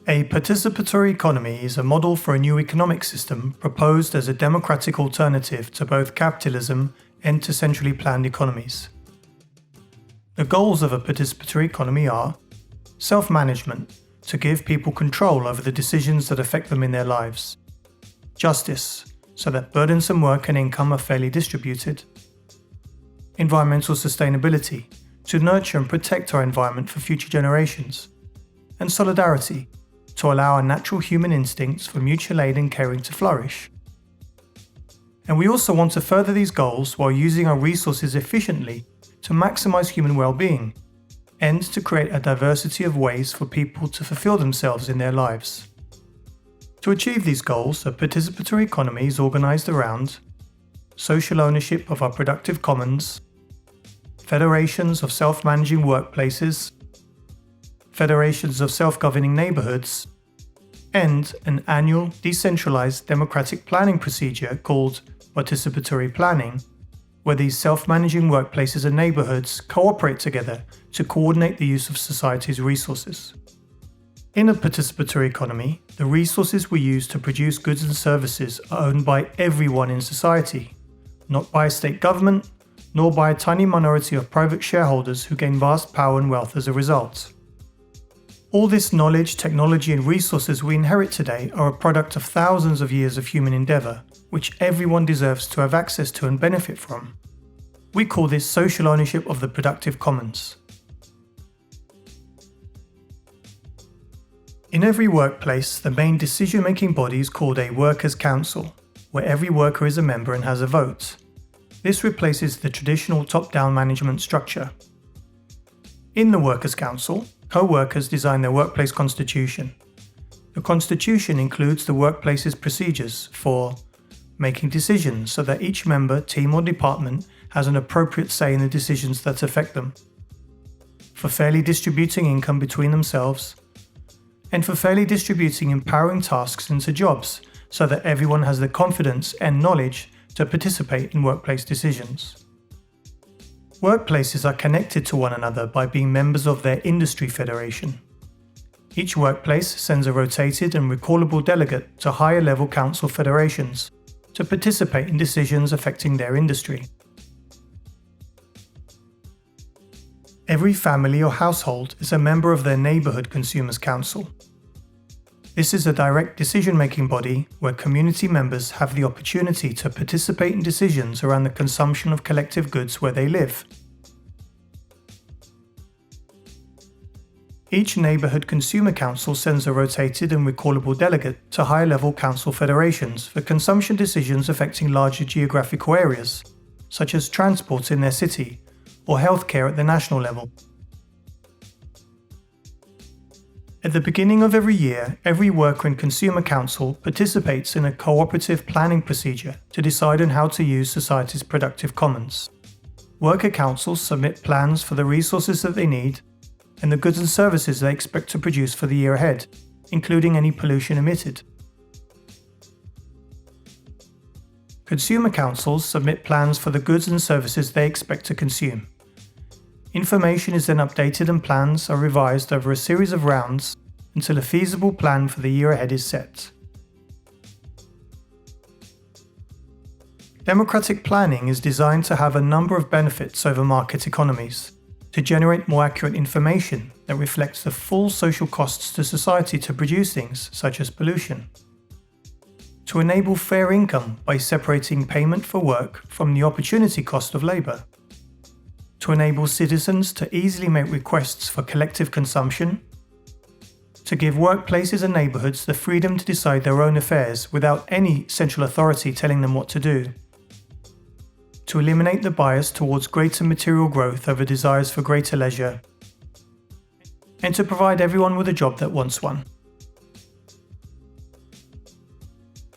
A participatory economy is a model for a new economic system proposed as a democratic alternative to both capitalism and to centrally planned economies. The goals of a participatory economy are self-management, to give people control over the decisions that affect them in their lives; justice, so that burdensome work and income are fairly distributed; environmental sustainability, to nurture and protect our environment for future generations; and solidarity, to allow our natural human instincts for mutual aid and caring to flourish. And we also want to further these goals while using our resources efficiently to maximize human well-being, and to create a diversity of ways for people to fulfill themselves in their lives. To achieve these goals, a participatory economy is organized around social ownership of our productive commons, federations of self-managing workplaces, federations of self-governing neighborhoods, and an annual decentralized democratic planning procedure called participatory planning, where these self-managing workplaces and neighborhoods cooperate together to coordinate the use of society's resources. In a participatory economy, the resources we use to produce goods and services are owned by everyone in society, not by a state government, nor by a tiny minority of private shareholders who gain vast power and wealth as a result. All this knowledge, technology, and resources we inherit today are a product of thousands of years of human endeavor, which everyone deserves to have access to and benefit from. We call this social ownership of the productive commons. In every workplace, the main decision-making body is called a workers' council, where every worker is a member and has a vote. This replaces the traditional top-down management structure. In the workers' council, co-workers design their workplace constitution. The constitution includes the workplace's procedures for making decisions so that each member, team or department has an appropriate say in the decisions that affect them, for fairly distributing income between themselves, and for fairly distributing empowering tasks into jobs so that everyone has the confidence and knowledge to participate in workplace decisions. Workplaces are connected to one another by being members of their industry federation. Each workplace sends a rotated and recallable delegate to higher level council federations to participate in decisions affecting their industry. Every family or household is a member of their neighborhood consumers' council. This is a direct decision-making body where community members have the opportunity to participate in decisions around the consumption of collective goods where they live. Each neighborhood consumer council sends a rotated and recallable delegate to higher-level council federations for consumption decisions affecting larger geographical areas, such as transport in their city or healthcare at the national level. At the beginning of every year, every worker and consumer council participates in a cooperative planning procedure to decide on how to use society's productive commons. Worker councils submit plans for the resources that they need and the goods and services they expect to produce for the year ahead, including any pollution emitted. Consumer councils submit plans for the goods and services they expect to consume. Information is then updated and plans are revised over a series of rounds until a feasible plan for the year ahead is set. Democratic planning is designed to have a number of benefits over market economies, to generate more accurate information that reflects the full social costs to society to produce things such as pollution, to enable fair income by separating payment for work from the opportunity cost of labor, to enable citizens to easily make requests for collective consumption, to give workplaces and neighborhoods the freedom to decide their own affairs without any central authority telling them what to do, to eliminate the bias towards greater material growth over desires for greater leisure, and to provide everyone with a job that wants one.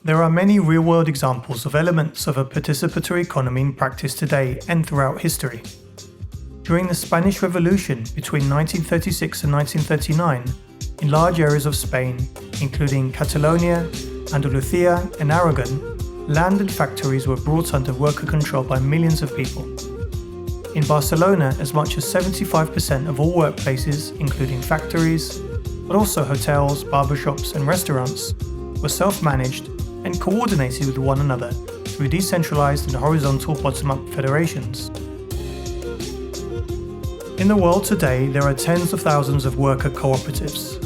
There are many real-world examples of elements of a participatory economy in practice today and throughout history. During the Spanish Revolution between 1936 and 1939, in large areas of Spain, including Catalonia, Andalusia, and Aragon, land and factories were brought under worker control by millions of people. In Barcelona, as much as 75% of all workplaces, including factories, but also hotels, barbershops, and restaurants, were self-managed and coordinated with one another through decentralized and horizontal bottom-up federations. In the world today, there are tens of thousands of worker cooperatives.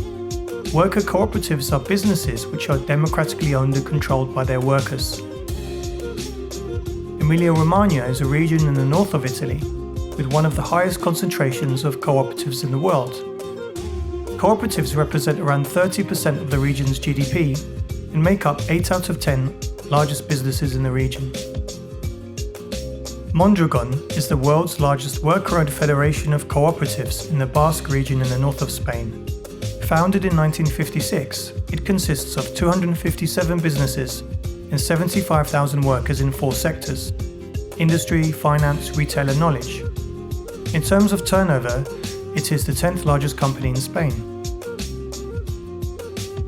Worker cooperatives are businesses which are democratically owned and controlled by their workers. Emilia-Romagna is a region in the north of Italy with one of the highest concentrations of cooperatives in the world. Cooperatives represent around 30% of the region's GDP and make up 8 out of 10 largest businesses in the region. Mondragon is the world's largest worker-owned federation of cooperatives in the Basque region in the north of Spain. Founded in 1956, it consists of 257 businesses and 75,000 workers in 4 sectors: industry, finance, retail and knowledge. In terms of turnover, it is the 10th largest company in Spain.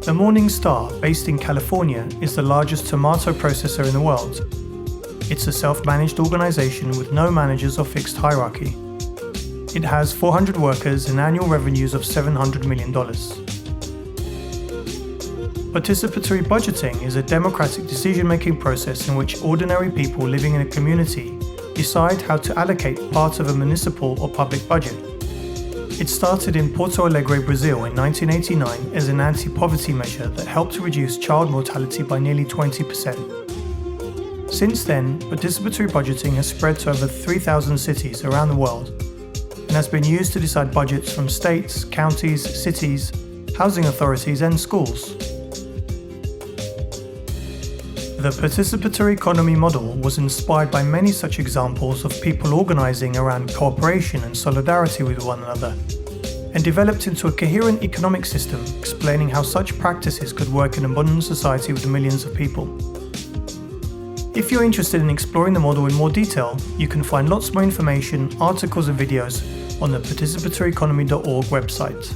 The Morning Star, based in California, is the largest tomato processor in the world. It's a self-managed organization with no managers or fixed hierarchy. It has 400 workers and annual revenues of $700 million. Participatory budgeting is a democratic decision-making process in which ordinary people living in a community decide how to allocate part of a municipal or public budget. It started in Porto Alegre, Brazil in 1989 as an anti-poverty measure that helped to reduce child mortality by nearly 20%. Since then, participatory budgeting has spread to over 3,000 cities around the world and has been used to decide budgets from states, counties, cities, housing authorities and schools. The participatory economy model was inspired by many such examples of people organizing around cooperation and solidarity with one another, and developed into a coherent economic system explaining how such practices could work in a modern society with millions of people. If you're interested in exploring the model in more detail, you can find lots more information, articles and videos on the participatory economy.org website.